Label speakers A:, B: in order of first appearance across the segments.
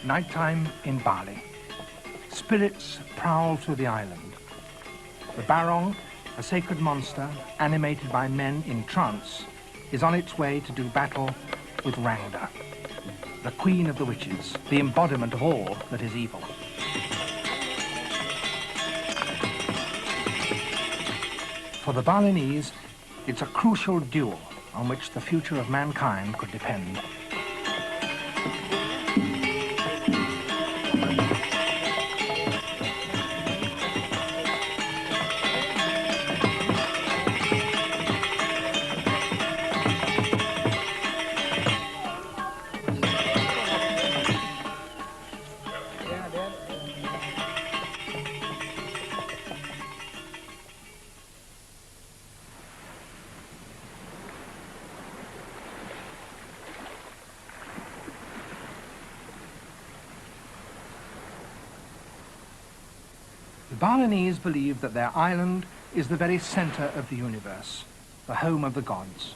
A: Nighttime in Bali. Spirits prowl through the island. The barong, a sacred monster animated by men in trance, is on its way to do battle with Rangda, the queen of the witches, the embodiment of all that is evil. For the Balinese, it's a crucial duel on which the future of mankind could depend. The Balinese believe that their island is the very center of the universe, the home of the gods.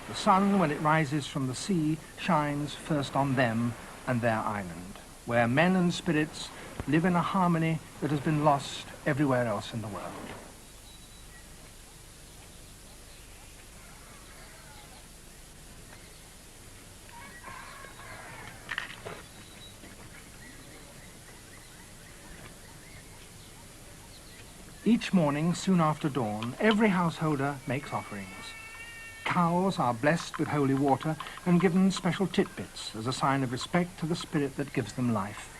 A: The sun, when it rises from the sea, shines first on them and their island, where men and spirits live in a harmony that has been lost everywhere else in the world. Each morning, soon after dawn, every householder makes offerings. Cows are blessed with holy water and given special titbits as a sign of respect to the spirit that gives them life.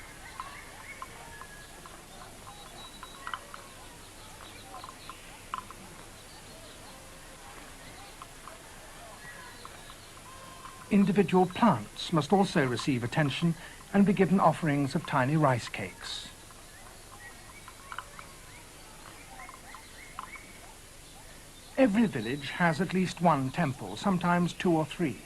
A: Individual plants must also receive attention and be given offerings of tiny rice cakes. Every village has at least one temple, sometimes 2 or 3,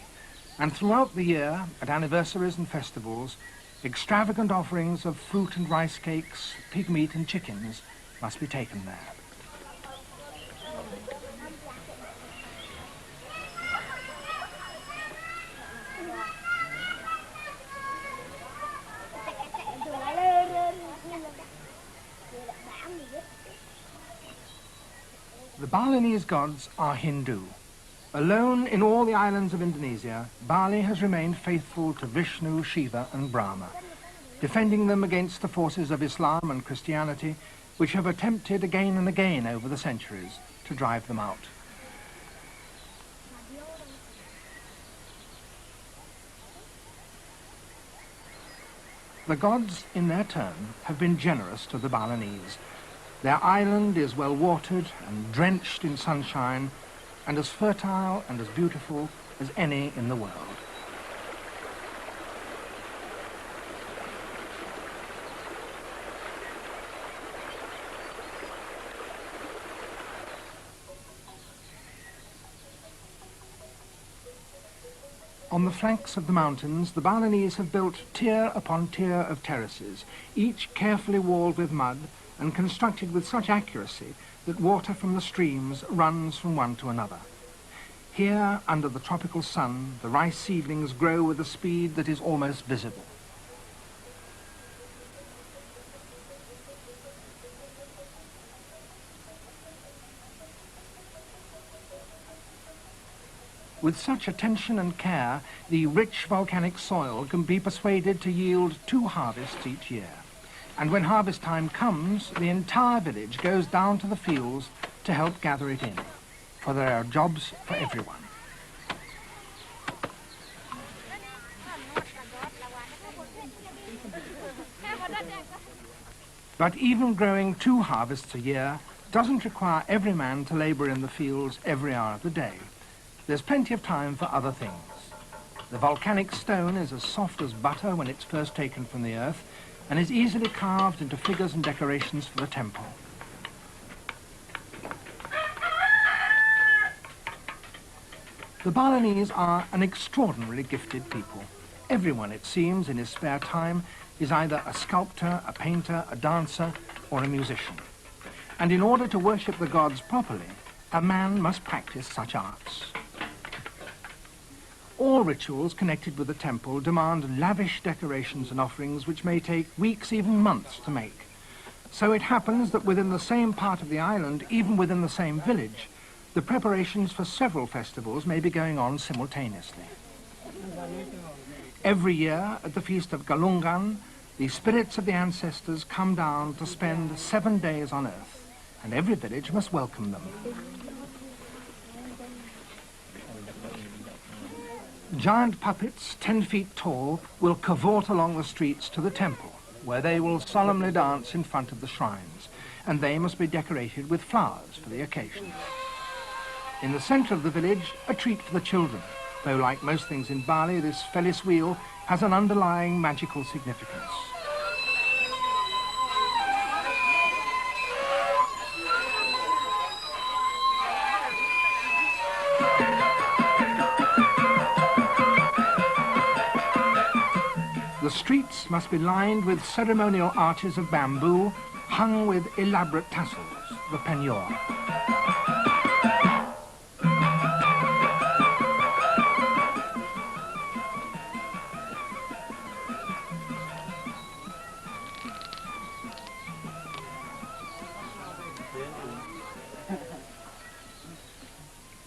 A: and throughout the year, at anniversaries and festivals, extravagant offerings of fruit and rice cakes, pig meat and chickens must be taken there. The Balinese gods are Hindu. Alone in all the islands of Indonesia, Bali has remained faithful to Vishnu, Shiva and Brahma, defending them against the forces of Islam and Christianity, which have attempted again and again over the centuries to drive them out. The gods, in their turn, have been generous to the Balinese. Their island is well watered and drenched in sunshine and as fertile and as beautiful as any in the world. On the flanks of the mountains, the Balinese have built tier upon tier of terraces, each carefully walled with mud and constructed with such accuracy that water from the streams runs from one to another. Here, under the tropical sun, the rice seedlings grow with a speed that is almost visible. With such attention and care, the rich volcanic soil can be persuaded to yield 2 harvests each year. And when harvest time comes, the entire village goes down to the fields to help gather it in, for there are jobs for everyone. But even growing 2 harvests a year doesn't require every man to labor in the fields every hour of the day. There's plenty of time for other things. The volcanic stone is as soft as butter when it's first taken from the earth, and is easily carved into figures and decorations for the temple. The Balinese are an extraordinarily gifted people. Everyone, it seems, in his spare time is either a sculptor, a painter, a dancer, or a musician. And in order to worship the gods properly, a man must practice such arts. All rituals connected with the temple demand lavish decorations and offerings which may take weeks, even months to make. So it happens that within the same part of the island, even within the same village, the preparations for several festivals may be going on simultaneously. Every year at the feast of Galungan, the spirits of the ancestors come down to spend 7 days on earth, and every village must welcome them. Giant puppets, 10 feet tall, will cavort along the streets to the temple, where they will solemnly dance in front of the shrines, and they must be decorated with flowers for the occasion. In the centre of the village, a treat for the children, though like most things in Bali, this Felis wheel has an underlying magical significance. The streets must be lined with ceremonial arches of bamboo hung with elaborate tassels, the penyor.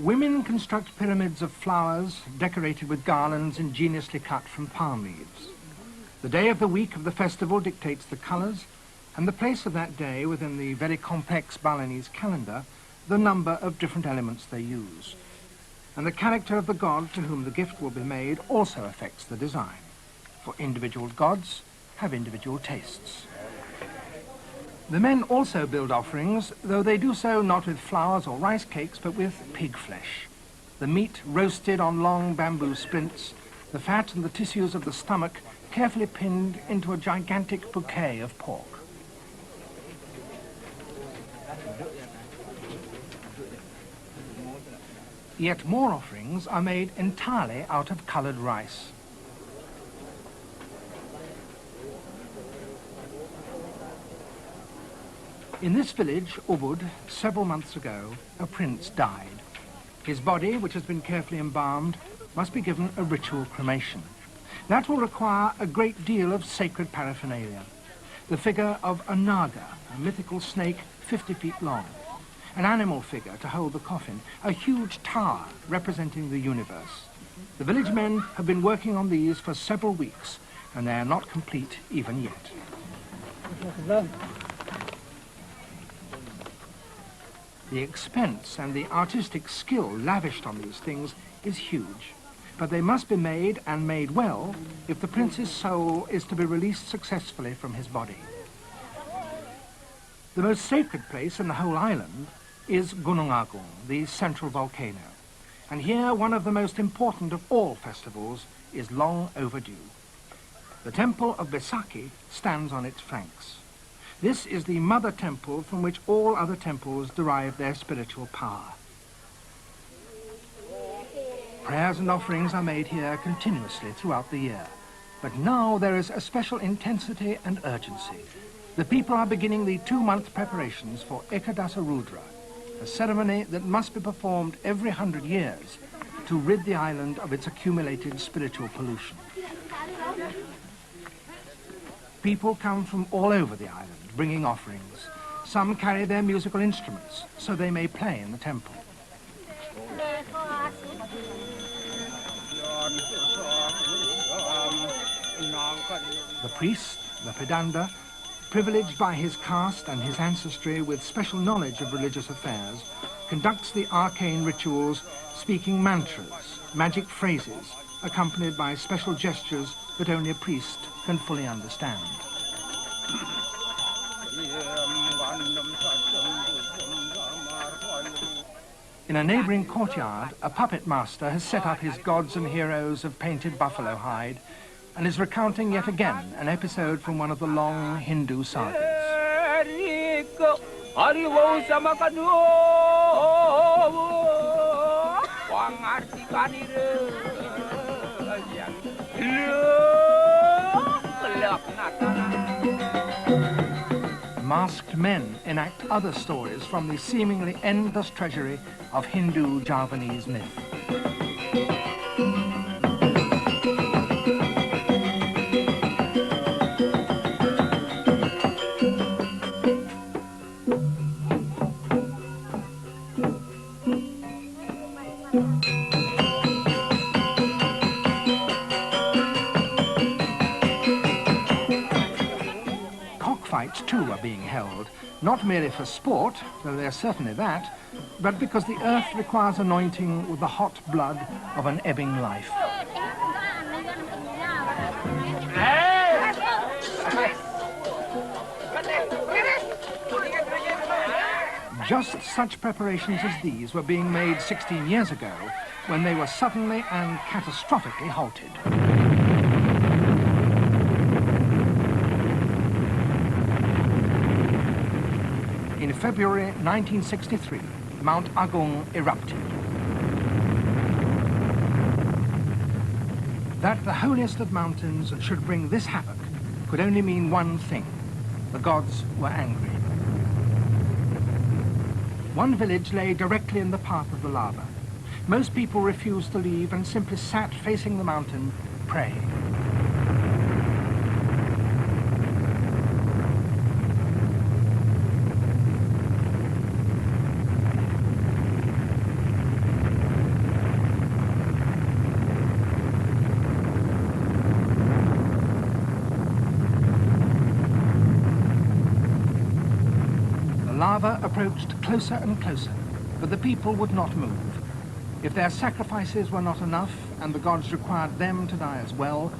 A: Women construct pyramids of flowers decorated with garlands ingeniously cut from palm leaves. The day of the week of the festival dictates the colours, and the place of that day within the very complex Balinese calendar, the number of different elements they use. And the character of the god to whom the gift will be made also affects the design, for individual gods have individual tastes. The men also build offerings, though they do so not with flowers or rice cakes, but with pig flesh. The meat roasted on long bamboo splints, the fat and the tissues of the stomach carefully pinned into a gigantic bouquet of pork. Yet more offerings are made entirely out of coloured rice. In this village, Ubud, several months ago, a prince died. His body, which has been carefully embalmed, must be given a ritual cremation. That will require a great deal of sacred paraphernalia. The figure of a naga, a mythical snake 50 feet long, an animal figure to hold the coffin, a huge tower representing the universe. The village men have been working on these for several weeks, and they are not complete even yet. The expense and the artistic skill lavished on these things is huge. But they must be made, and made well, if the prince's soul is to be released successfully from his body. The most sacred place in the whole island is Gunung Agung, the central volcano. And here one of the most important of all festivals is long overdue. The temple of Besaki stands on its flanks. This is the mother temple from which all other temples derive their spiritual power. Prayers and offerings are made here continuously throughout the year. But now there is a special intensity and urgency. The people are beginning the 2-month preparations for Dasa Rudra, a ceremony that must be performed every 100 years to rid the island of its accumulated spiritual pollution. People come from all over the island, bringing offerings. Some carry their musical instruments, so they may play in the temple. The priest, the pedanda, privileged by his caste and his ancestry with special knowledge of religious affairs, conducts the arcane rituals speaking mantras, magic phrases, accompanied by special gestures that only a priest can fully understand. In a neighbouring courtyard, a puppet master has set up his gods and heroes of painted buffalo hide and is recounting yet again an episode from one of the long Hindu sagas. Masked men enact other stories from the seemingly endless treasury of Hindu Javanese myth. fights too are being held, not merely for sport, though they're certainly that, but because the earth requires anointing with the hot blood of an ebbing life. Just such preparations as these were being made 16 years ago, when they were suddenly and catastrophically halted. In February 1963, Mount Agung erupted. That the holiest of mountains should bring this havoc could only mean one thing: the gods were angry. One village lay directly in the path of the lava. Most people refused to leave and simply sat facing the mountain, praying. Lava approached closer and closer, but the people would not move. If their sacrifices were not enough and the gods required them to die as well,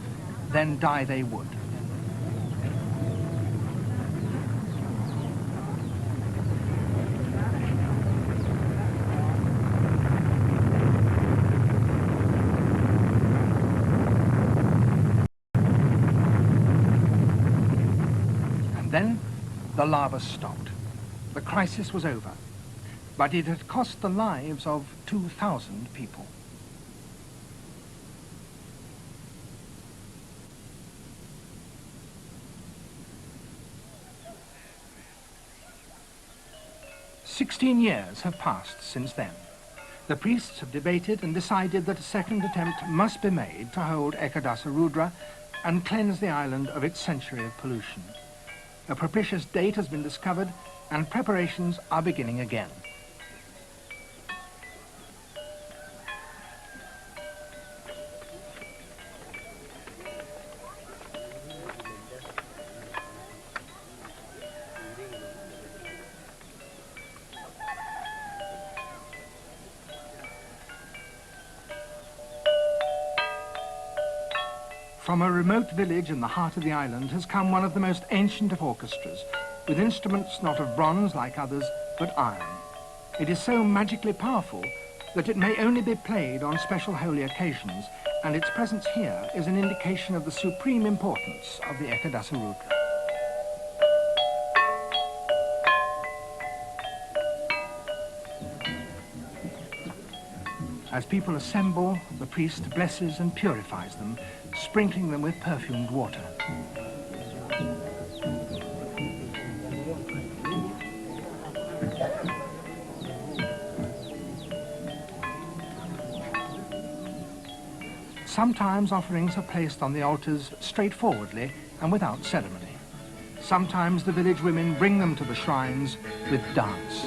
A: then die they would. And then the lava stopped. The crisis was over, but it had cost the lives of 2,000 people. "16 years have passed since then. The priests have debated and decided that a second attempt must be made to hold Ekadasa Rudra and cleanse the island of its century of pollution. A propitious date has been discovered and preparations are beginning again. From a remote village in the heart of the island has come one of the most ancient of orchestras, with instruments not of bronze like others, but iron. It is so magically powerful that it may only be played on special holy occasions, and its presence here is an indication of the supreme importance of the Ekadasa Rudra. As people assemble, the priest blesses and purifies them, sprinkling them with perfumed water. Sometimes offerings are placed on the altars straightforwardly and without ceremony. Sometimes the village women bring them to the shrines with dance.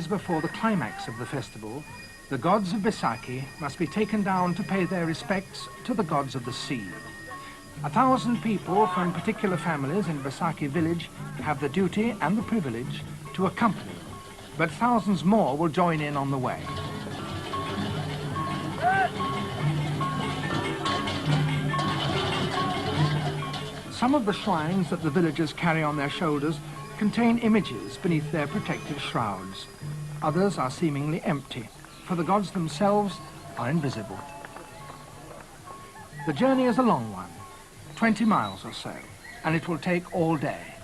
A: Before the climax of the festival, the gods of Baisakhi must be taken down to pay their respects to the gods of the sea. 1,000 people from particular families in Baisakhi village have the duty and the privilege to accompany them, but thousands more will join in on the way. Some of the shrines that the villagers carry on their shoulders contain images beneath their protective shrouds. Others are seemingly empty, for the gods themselves are invisible. The journey is a long one, 20 miles or so, and it will take all day.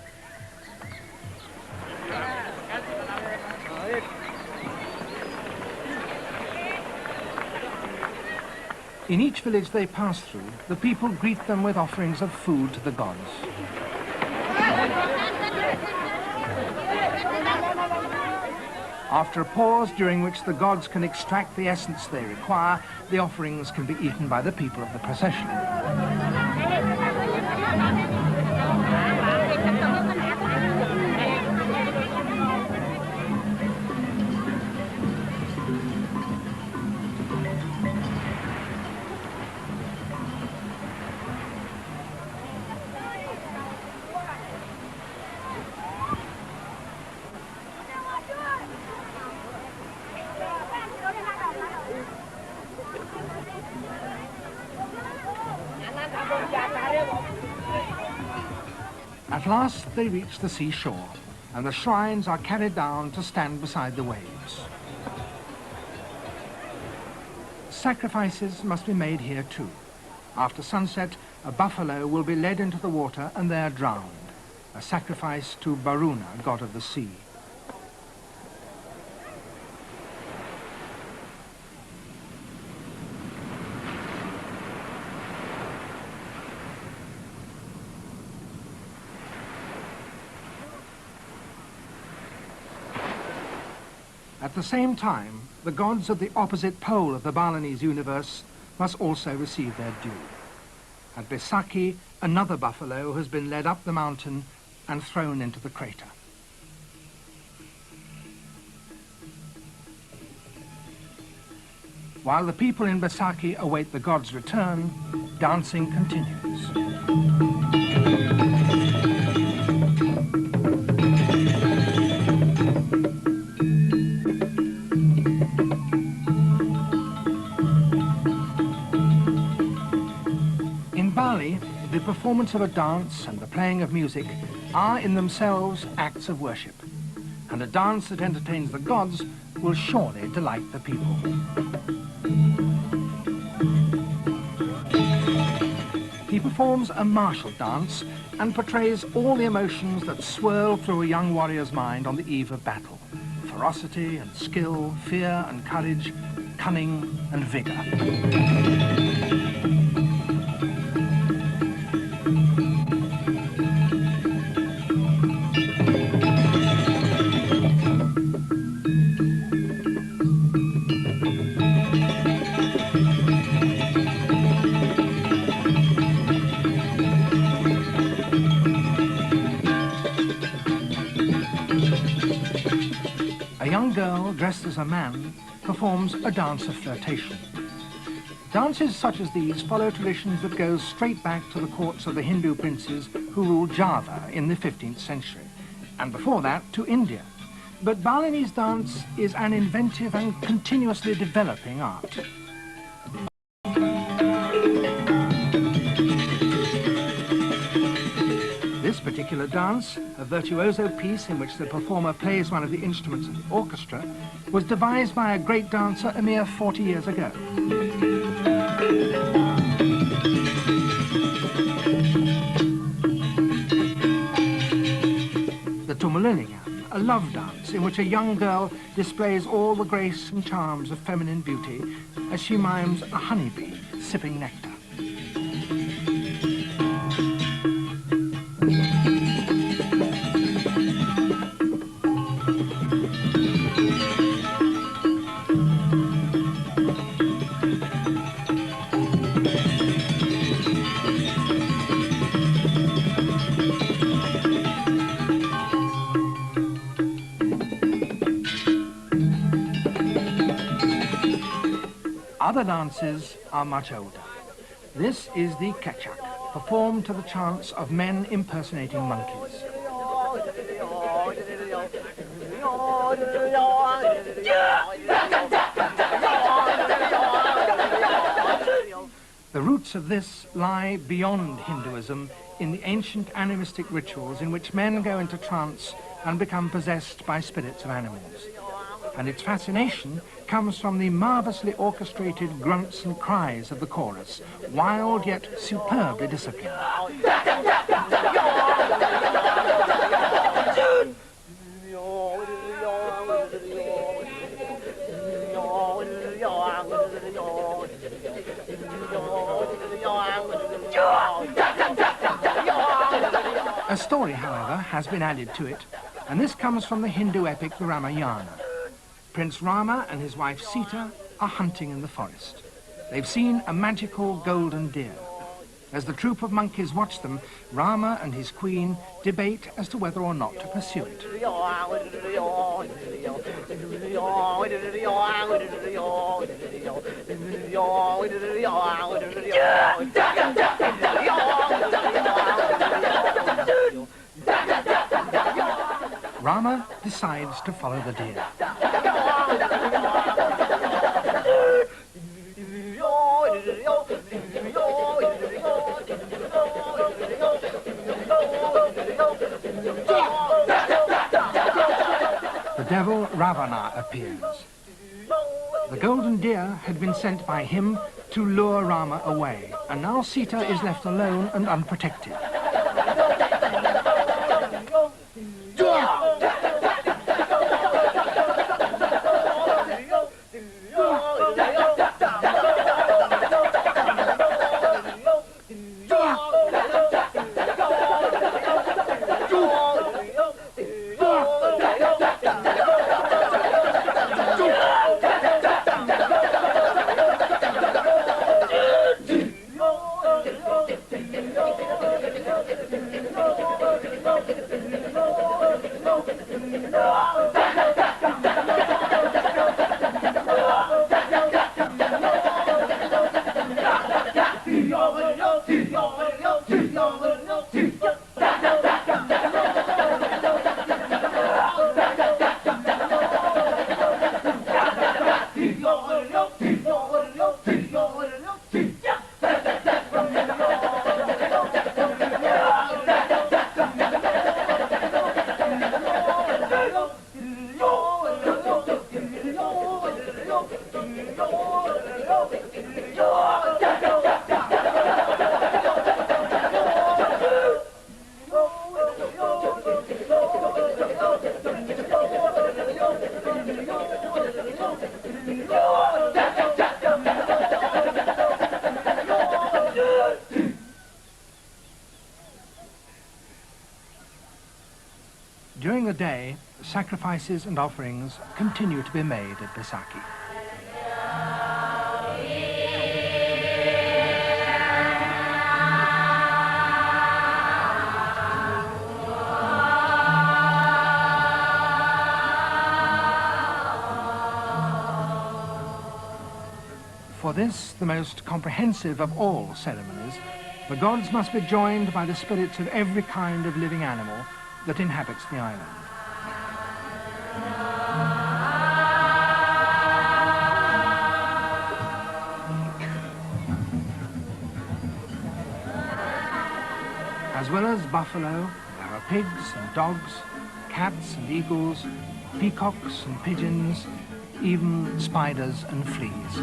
A: In each village they pass through, the people greet them with offerings of food to the gods. After a pause during which the gods can extract the essence they require, the offerings can be eaten by the people of the procession. At last they reach the seashore, and the shrines are carried down to stand beside the waves. Sacrifices must be made here too. After sunset, a buffalo will be led into the water and there drowned, a sacrifice to Varuna, god of the sea. At the same time, the gods of the opposite pole of the Balinese universe must also receive their due. At Besaki, another buffalo has been led up the mountain and thrown into the crater. While the people in Besaki await the gods' return, dancing continues. In Bali, the performance of a dance and the playing of music are in themselves acts of worship, and a dance that entertains the gods will surely delight the people. He performs a martial dance and portrays all the emotions that swirl through a young warrior's mind on the eve of battle: ferocity and skill, fear and courage, cunning and vigor. A young girl dressed as a man performs a dance of flirtation. Dances such as these follow traditions that go straight back to the courts of the Hindu princes who ruled Java in the 15th century, and before that to India. But Balinese dance is an inventive and continuously developing art. This particular dance, a virtuoso piece in which the performer plays one of the instruments of the orchestra, was devised by a great dancer a mere 40 years ago. The Tumulunian, a love dance in which a young girl displays all the grace and charms of feminine beauty as she mimes a honeybee sipping nectar. Other dances are much older. This is the kechak, performed to the chants of men impersonating monkeys. The roots of this lie beyond Hinduism in the ancient animistic rituals in which men go into trance and become possessed by spirits of animals. And its fascination comes from the marvellously orchestrated grunts and cries of the chorus, wild yet superbly disciplined. story, however, has been added to it, and this comes from the Hindu epic the Ramayana. Prince Rama and his wife Sita are hunting in the forest. They've seen a magical golden deer. As the troop of monkeys watch them, Rama and his queen debate as to whether or not to pursue it. Rama decides to follow the deer. The devil Ravana appears. The golden deer had been sent by him to lure Rama away, and now Sita is left alone and unprotected. During the day, sacrifices and offerings continue to be made at Baisakhi. For this, the most comprehensive of all ceremonies, the gods must be joined by the spirits of every kind of living animal that inhabits the island. As well as buffalo, there are pigs and dogs, cats and eagles, peacocks and pigeons, even spiders and fleas.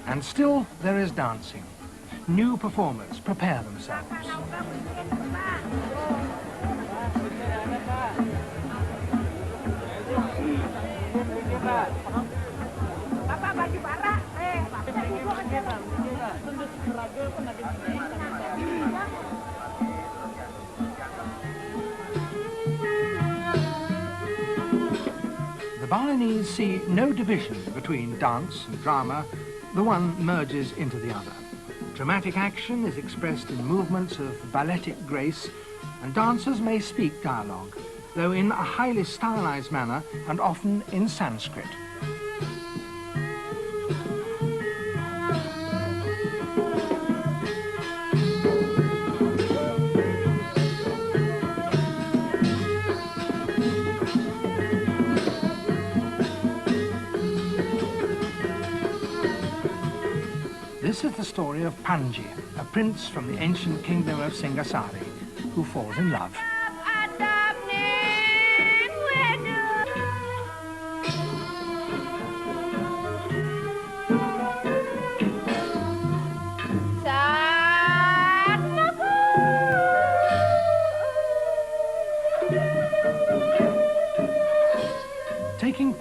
A: And still there is dancing. New performers prepare themselves. The Balinese see no division between dance and drama. The one merges into the other. Dramatic action is expressed in movements of balletic grace, and dancers may speak dialogue, though in a highly stylized manner and often in Sanskrit. This is the story of Panji, a prince from the ancient kingdom of Singasari, who falls in love.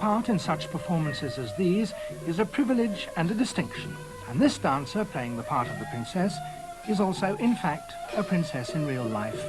A: part in such performances as these is a privilege and a distinction, and this dancer playing the part of the princess is also, in fact, a princess in real life.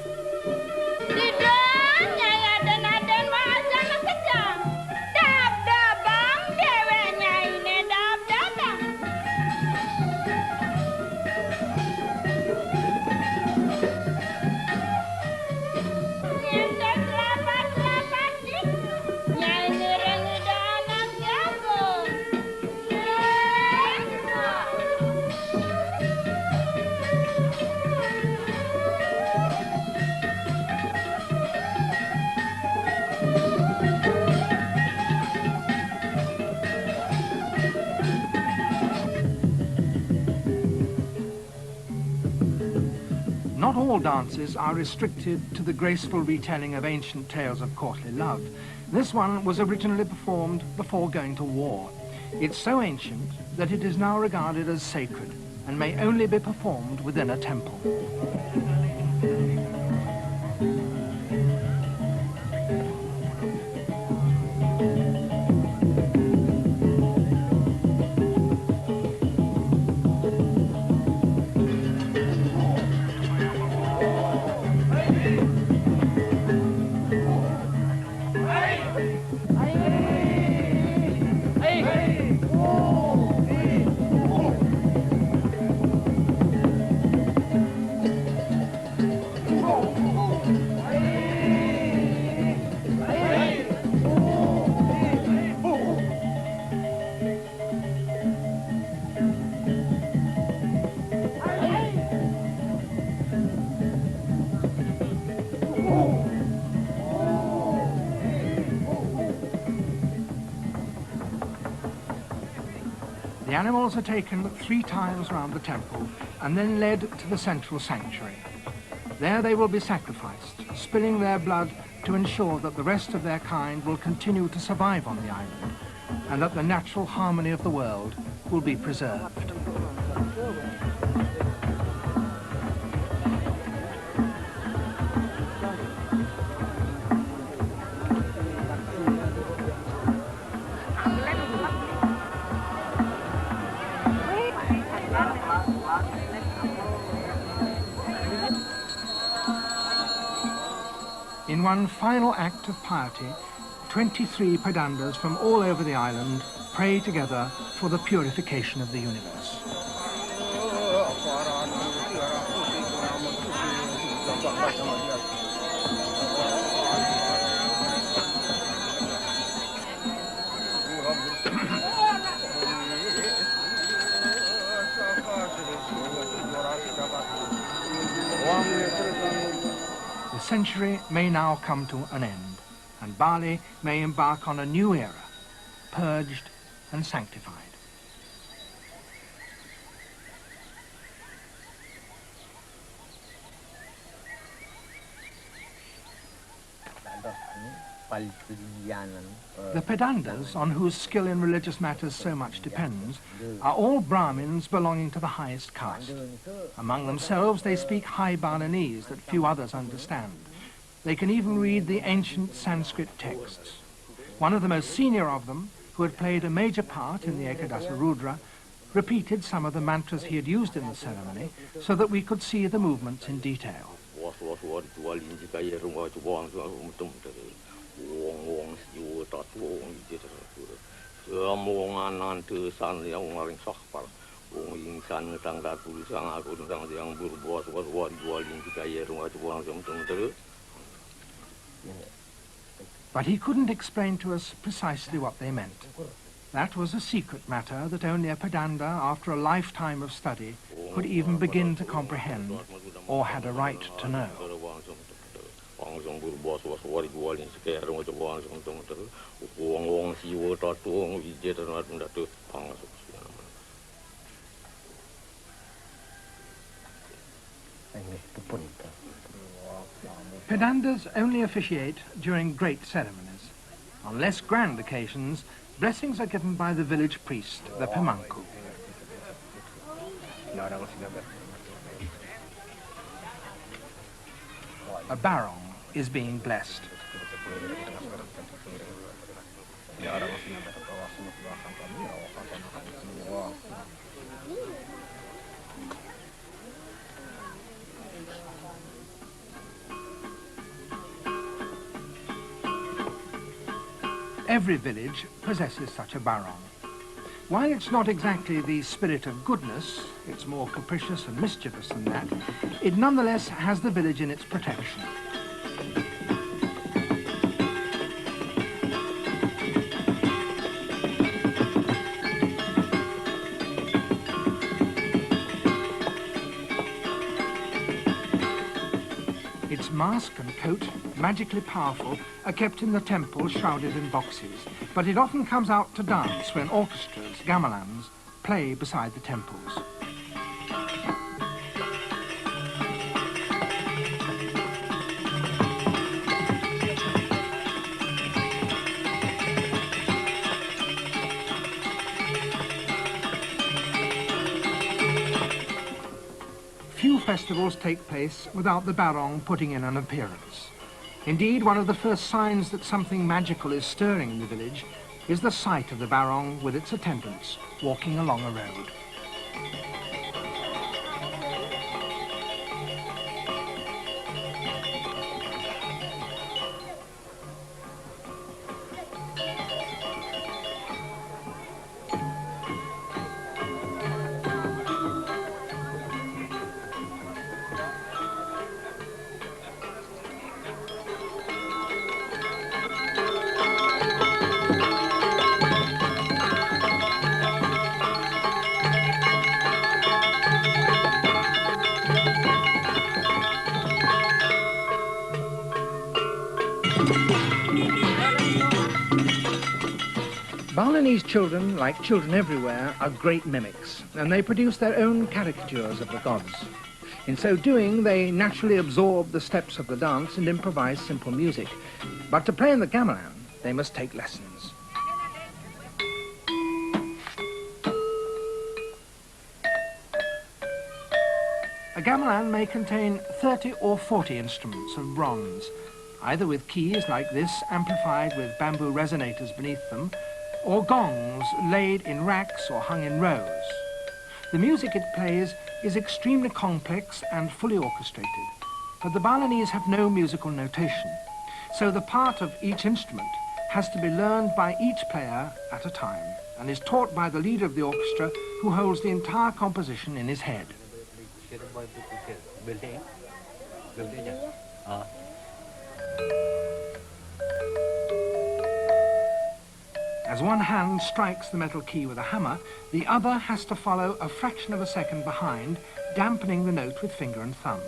A: Not all dances are restricted to the graceful retelling of ancient tales of courtly love. This one was originally performed before going to war. It's so ancient that it is now regarded as sacred and may only be performed within a temple. The animals are taken 3 times round the temple and then led to the central sanctuary. There they will be sacrificed, spilling their blood to ensure that the rest of their kind will continue to survive on the island and that the natural harmony of the world will be preserved. In one final act of piety, 23 padandas from all over the island pray together for the purification of the universe. The century may now come to an end, and Bali may embark on a new era, purged and sanctified. The pedandas, on whose skill in religious matters so much depends, are all Brahmins belonging to the highest caste. Among themselves they speak high Balinese that few others understand. They can even read the ancient Sanskrit texts. One of the most senior of them, who had played a major part in the Ekadasa Rudra, repeated some of the mantras he had used in the ceremony so that we could see the movements in detail. But he couldn't explain to us precisely what they meant. That was a secret matter that only a pedanda, after a lifetime of study, could even begin to comprehend, or had a right to know. Pedandas only officiate during great ceremonies. On less grand occasions, blessings are given by the village priest, the Pemangku. A barong is being blessed. Every village possesses such a barong. While it's not exactly the spirit of goodness, it's more capricious and mischievous than that, it nonetheless has the village in its protection. Its mask and coat, magically powerful, are kept in the temple shrouded in boxes, but it often comes out to dance when orchestras, gamelans, play beside the temples. Few festivals take place without the barong putting in an appearance. Indeed, one of the first signs that something magical is stirring in the village is the sight of the barong with its attendants walking along a road. Balinese children, like children everywhere, are great mimics, and they produce their own caricatures of the gods. In so doing, they naturally absorb the steps of the dance and improvise simple music. But to play in the gamelan, they must take lessons. A gamelan may contain 30 or 40 instruments of bronze, either with keys like this amplified with bamboo resonators beneath them, or gongs laid in racks or hung in rows. The music it plays is extremely complex and fully orchestrated, but the Balinese have no musical notation, so the part of each instrument has to be learned by each player at a time and is taught by the leader of the orchestra, who holds the entire composition in his head. As one hand strikes the metal key with a hammer, the other has to follow a fraction of a second behind, dampening the note with finger and thumb.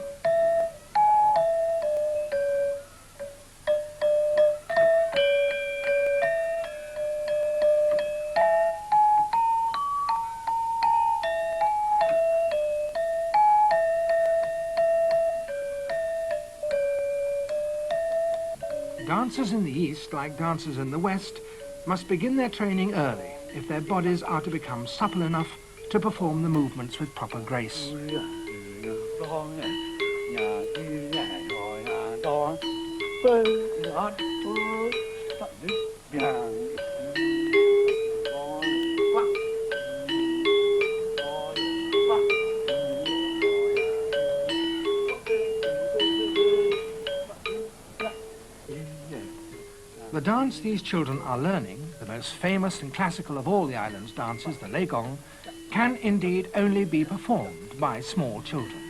A: Dancers in the East, like dancers in the West, must begin their training early if their bodies are to become supple enough to perform the movements with proper grace. The dance these children are learning, the most famous and classical of all the island's dances, the legong, can indeed only be performed by small children.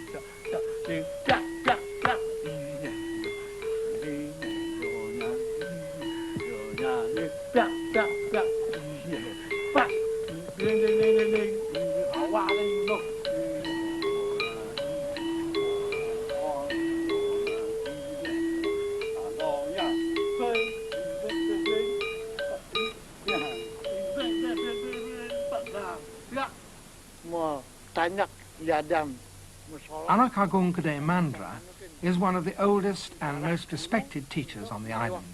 A: Agung Mandra is one of the oldest and most respected teachers on the island.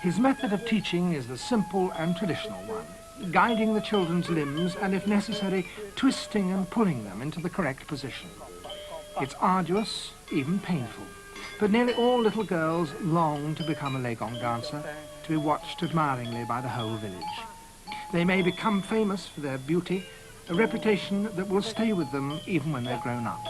A: His method of teaching is the simple and traditional one, guiding the children's limbs and, if necessary, twisting and pulling them into the correct position. It's arduous, even painful, but nearly all little girls long to become a Legong dancer, to be watched admiringly by the whole village. They may become famous for their beauty, a reputation that will stay with them even when they're grown up.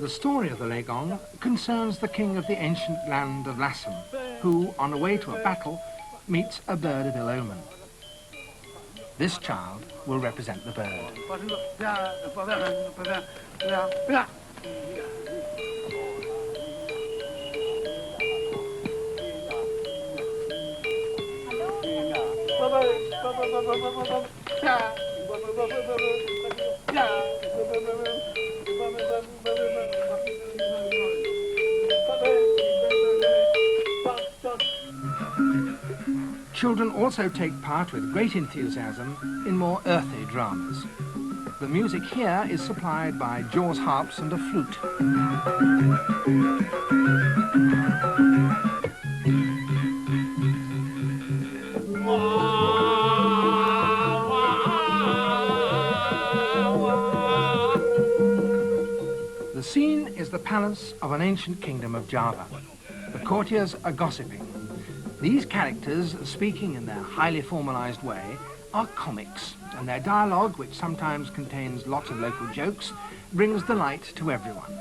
A: The story of the Legong concerns the king of the ancient land of Lassam, who, on the way to a battle, meets a bird of ill omen. This child will represent the bird. Children also take part with great enthusiasm in more earthy dramas. The music here is supplied by Jaws harps and a flute. The scene is the palace of an ancient kingdom of Java. The courtiers are gossiping. These characters, speaking in their highly formalized way, are comics, and their dialogue, which sometimes contains lots of local jokes, brings delight to everyone.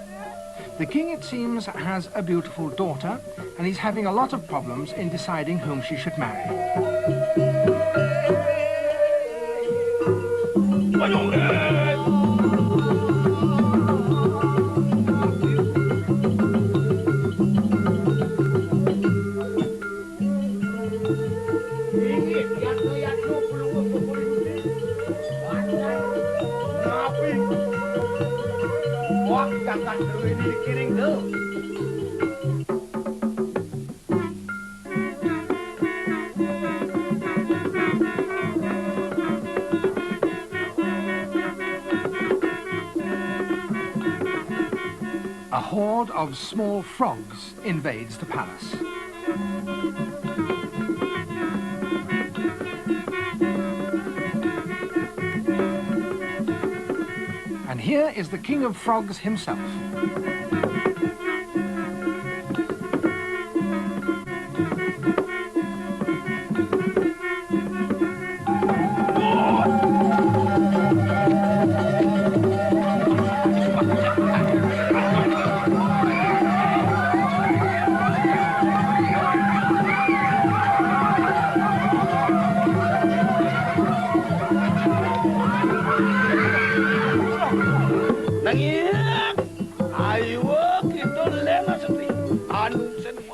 A: The king, it seems, has a beautiful daughter, and he's having a lot of problems in deciding whom she should marry. A horde of small frogs invades the palace. And here is the king of frogs himself.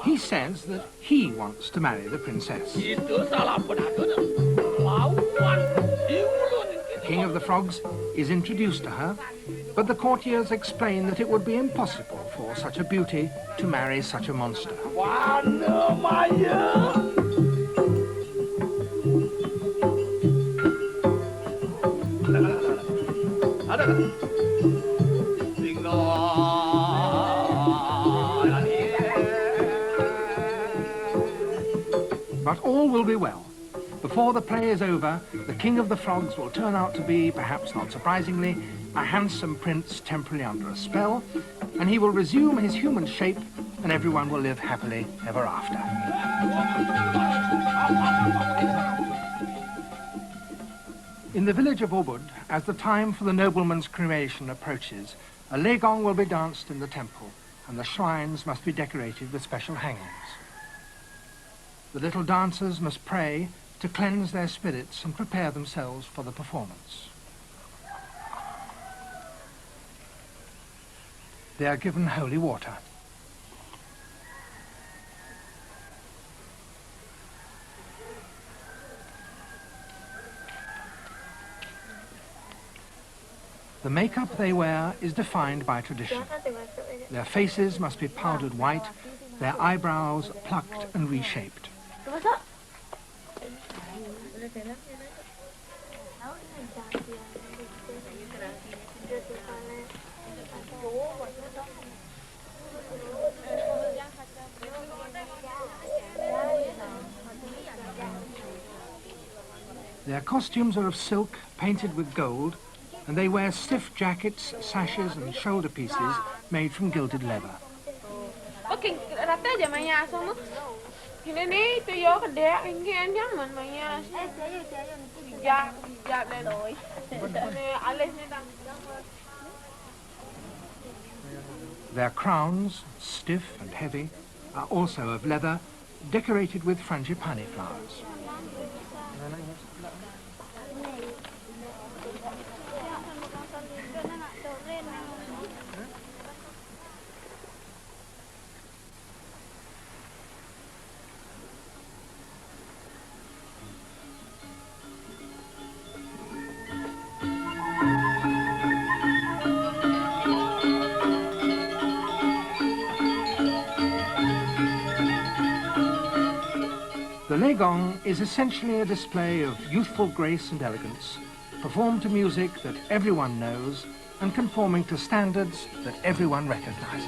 A: He says that he wants to marry the princess. The king of the frogs is introduced to her, but the courtiers explain that it would be impossible for such a beauty to marry such a monster. But all will be well. Before the play is over, the king of the frogs will turn out to be, perhaps not surprisingly, a handsome prince temporarily under a spell, and he will resume his human shape, and everyone will live happily ever after. In the village of Ubud, as the time for the nobleman's cremation approaches, a Legong will be danced in the temple, and the shrines must be decorated with special hangings. The little dancers must pray to cleanse their spirits and prepare themselves for the performance. They are given holy water. The makeup they wear is defined by tradition. Their faces must be powdered white, their eyebrows plucked and reshaped. Their costumes are of silk painted with gold, and they wear stiff jackets, sashes and shoulder pieces made from gilded leather. Their crowns, stiff and heavy, are also of leather, decorated with frangipani flowers. The Legong is essentially a display of youthful grace and elegance, performed to music that everyone knows and conforming to standards that everyone recognizes.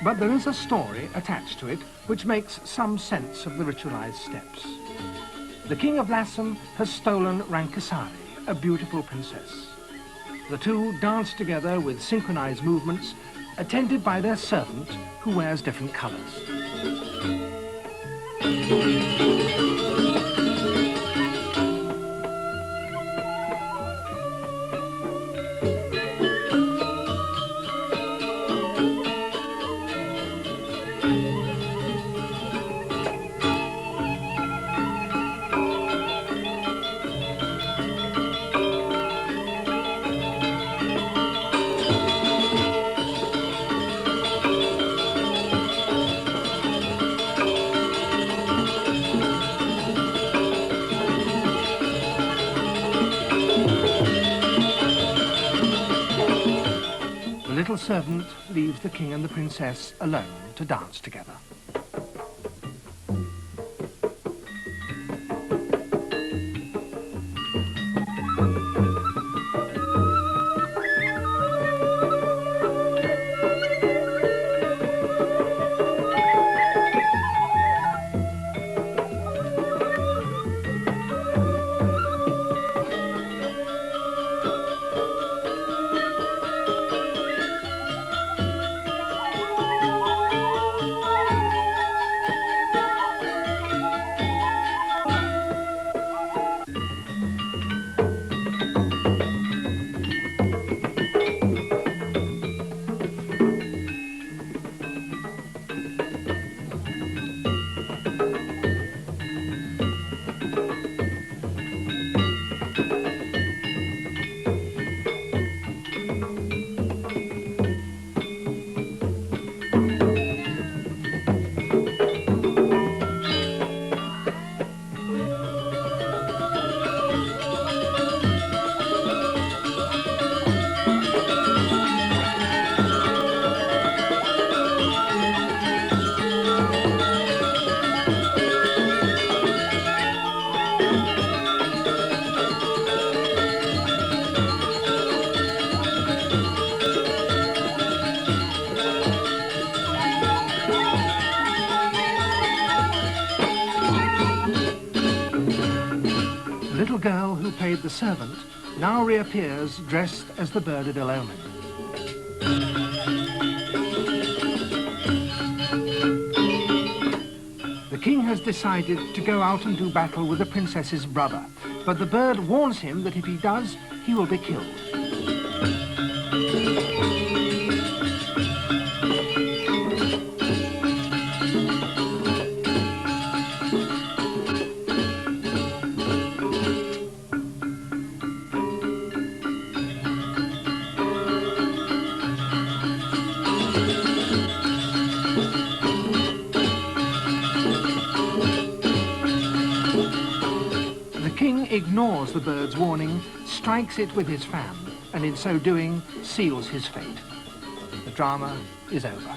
A: But there is a story attached to it which makes some sense of the ritualized steps. The King of Lassam has stolen Rankasari, a beautiful princess. The two dance together with synchronized movements, attended by their servant, who wears different colors. The little servant leaves the king and the princess alone to dance together. The little girl who played the servant now reappears dressed as the bird of ill omen. The king has decided to go out and do battle with the princess's brother, but the bird warns him that if he does, he will be killed. The ignores the bird's warning, strikes it with his fan, and in so doing, seals his fate. The drama is over.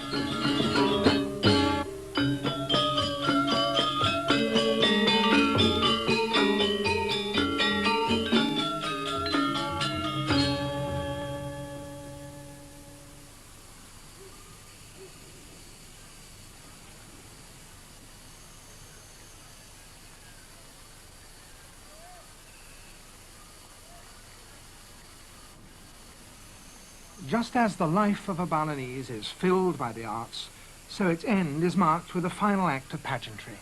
A: Just as the life of a Balinese is filled by the arts, so its end is marked with a final act of pageantry,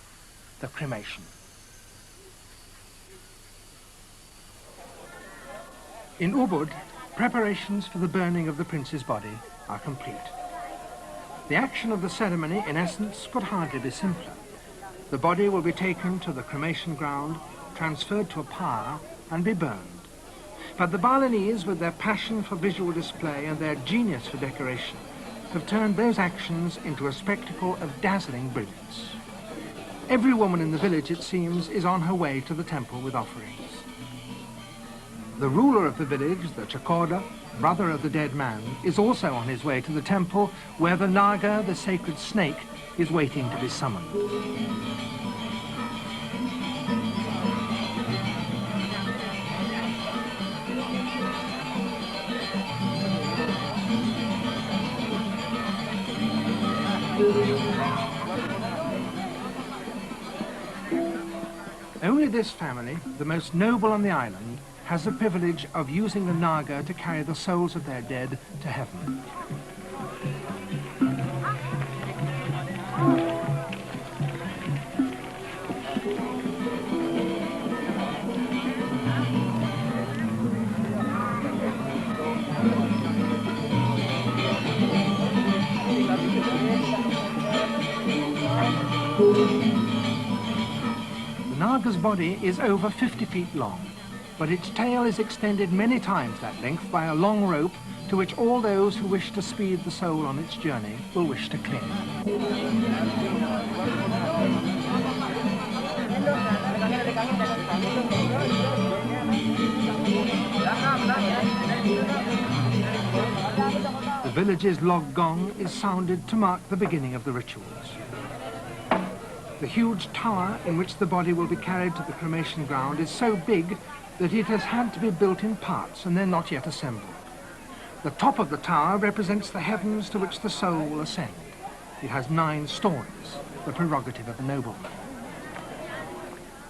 A: the cremation. In Ubud, preparations for the burning of the prince's body are complete. The action of the ceremony, in essence, could hardly be simpler. The body will be taken to the cremation ground, transferred to a pyre, and be burned. But the Balinese, with their passion for visual display and their genius for decoration, have turned those actions into a spectacle of dazzling brilliance. Every woman in the village, it seems, is on her way to the temple with offerings. The ruler of the village, the Chakoda, brother of the dead man, is also on his way to the temple where the Naga, the sacred snake, is waiting to be summoned. Only this family, the most noble on the island, has the privilege of using the Naga to carry the souls of their dead to heaven. The Naga's body is over 50 feet long, but its tail is extended many times that length by a long rope to which all those who wish to speed the soul on its journey will wish to cling. The village's log gong is sounded to mark the beginning of the rituals. The huge tower in which the body will be carried to the cremation ground is so big that it has had to be built in parts and then not yet assembled. The top of the tower represents the heavens to which the soul will ascend. It has 9 stories, the prerogative of a nobleman.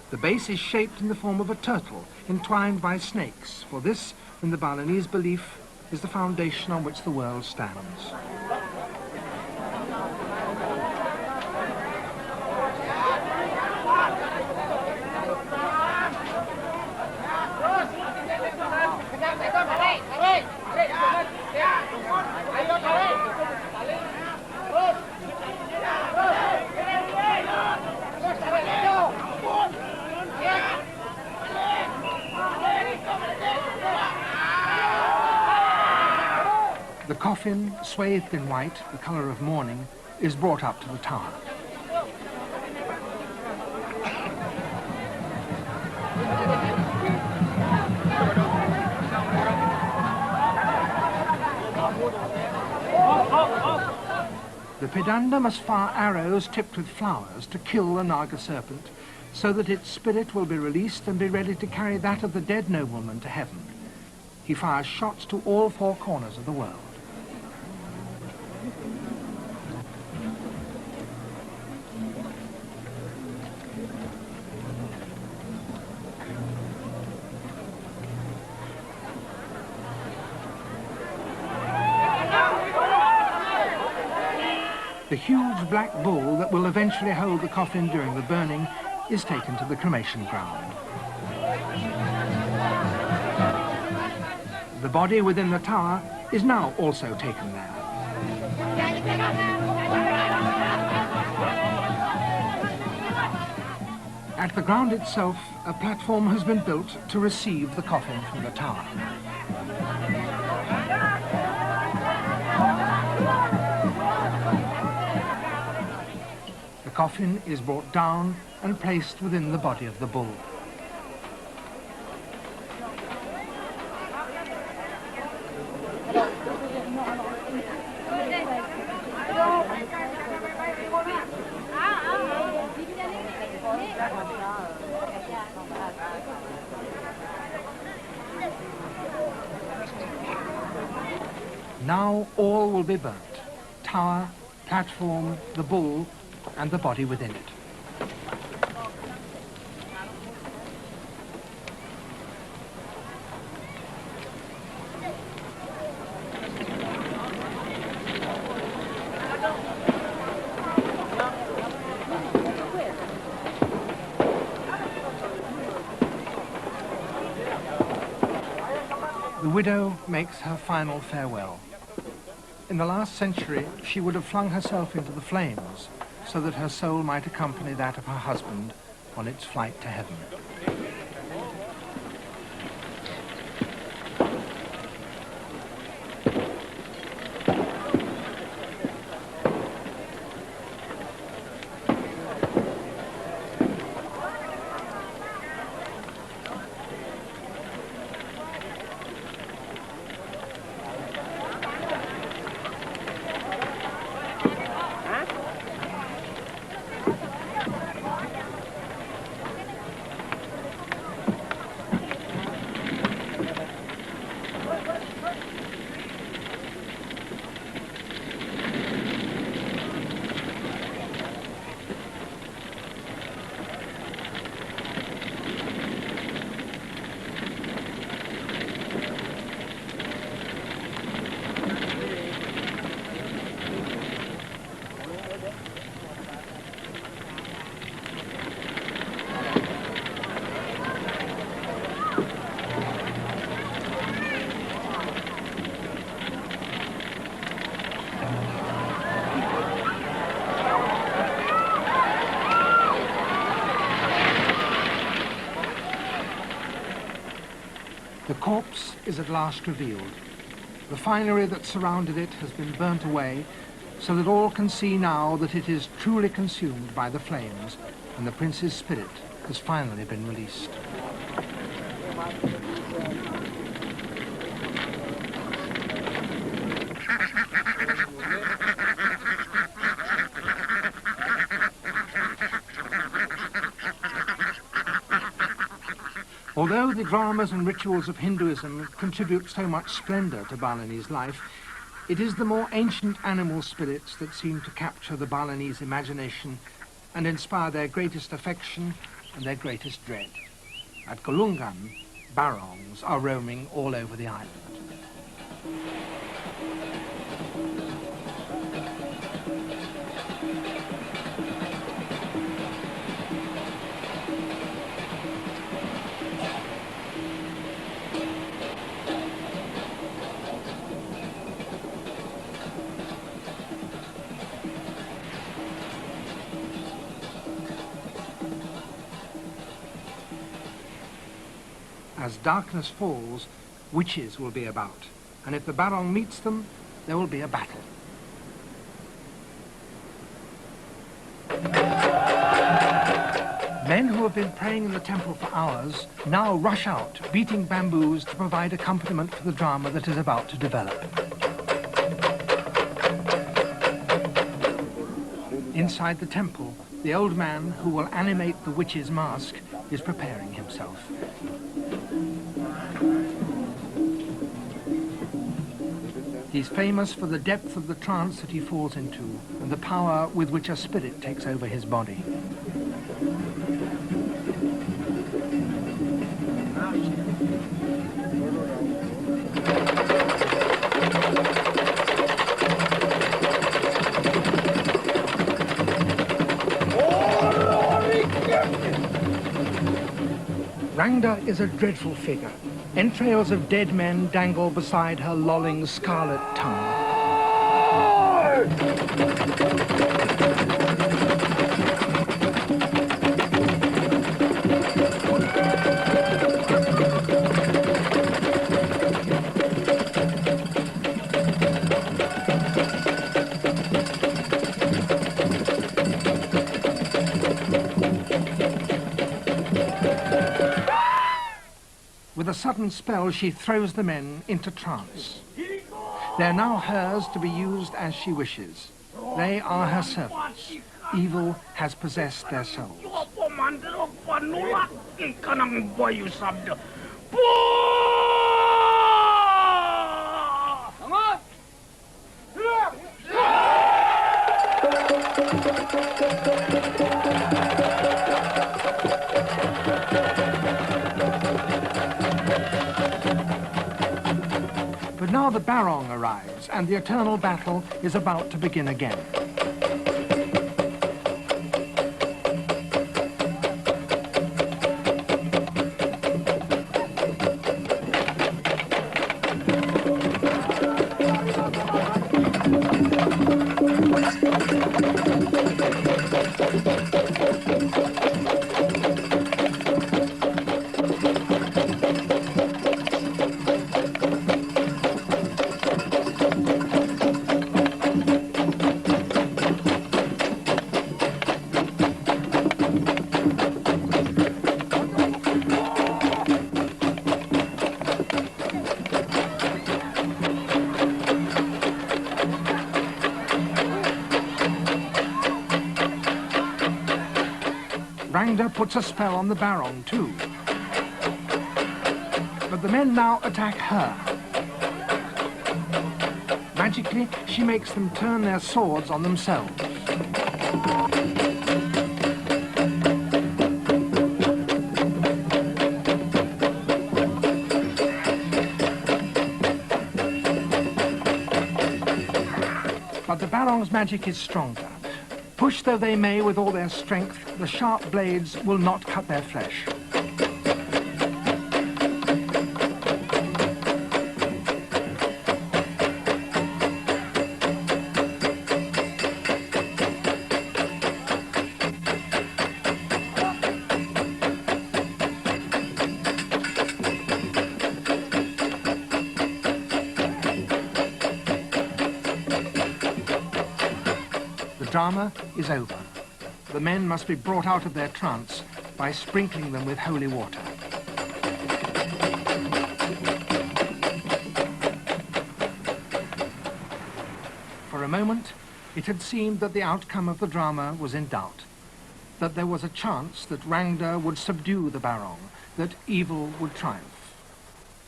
A: The base is shaped in the form of a turtle, entwined by snakes, for this, in the Balinese belief, is the foundation on which the world stands. The coffin, swathed in white, the colour of mourning, is brought up to the tower. The pedanda must fire arrows tipped with flowers to kill the Naga serpent, so that its spirit will be released and be ready to carry that of the dead nobleman to heaven. He fires shots to all 4 corners of the world. The huge black bull that will eventually hold the coffin during the burning is taken to the cremation ground. The body within the tower is now also taken there. At the ground itself, a platform has been built to receive the coffin from the tower. The coffin is brought down and placed within the body of the bull. Now all will be burnt. Tower, platform, the bull, and the body within it. The widow makes her final farewell. In the last century, she would have flung herself into the flames so that her soul might accompany that of her husband on its flight to heaven. The corpse is at last revealed. The finery that surrounded it has been burnt away, so that all can see now that it is truly consumed by the flames, and the prince's spirit has finally been released. Although the dramas and rituals of Hinduism contribute so much splendour to Balinese life, it is the more ancient animal spirits that seem to capture the Balinese imagination and inspire their greatest affection and their greatest dread. At Galungan, barongs are roaming all over the island. As darkness falls, witches will be about, and if the barong meets them, there will be a battle. Men who have been praying in the temple for hours now rush out, beating bamboos to provide accompaniment for the drama that is about to develop. Inside the temple, the old man who will animate the witch's mask is preparing himself. He's famous for the depth of the trance that he falls into and the power with which a spirit takes over his body. Rangda is a dreadful figure. Entrails of dead men dangle beside her lolling scarlet tongue. With a sudden spell, she throws the men into trance. They're now hers to be used as she wishes. They are her servants. Evil has possessed their souls. But now the barong arrives, and the eternal battle is about to begin again. Rangda puts a spell on the barong too. But the men now attack her. Magically, she makes them turn their swords on themselves. But the barong's magic is stronger. Push though they may with all their strength, the sharp blades will not cut their flesh. The drama is over. The men must be brought out of their trance by sprinkling them with holy water. For a moment, it had seemed that the outcome of the drama was in doubt, that there was a chance that Rangda would subdue the barong, that evil would triumph.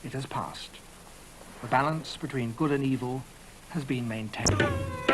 A: It has passed. The balance between good and evil has been maintained.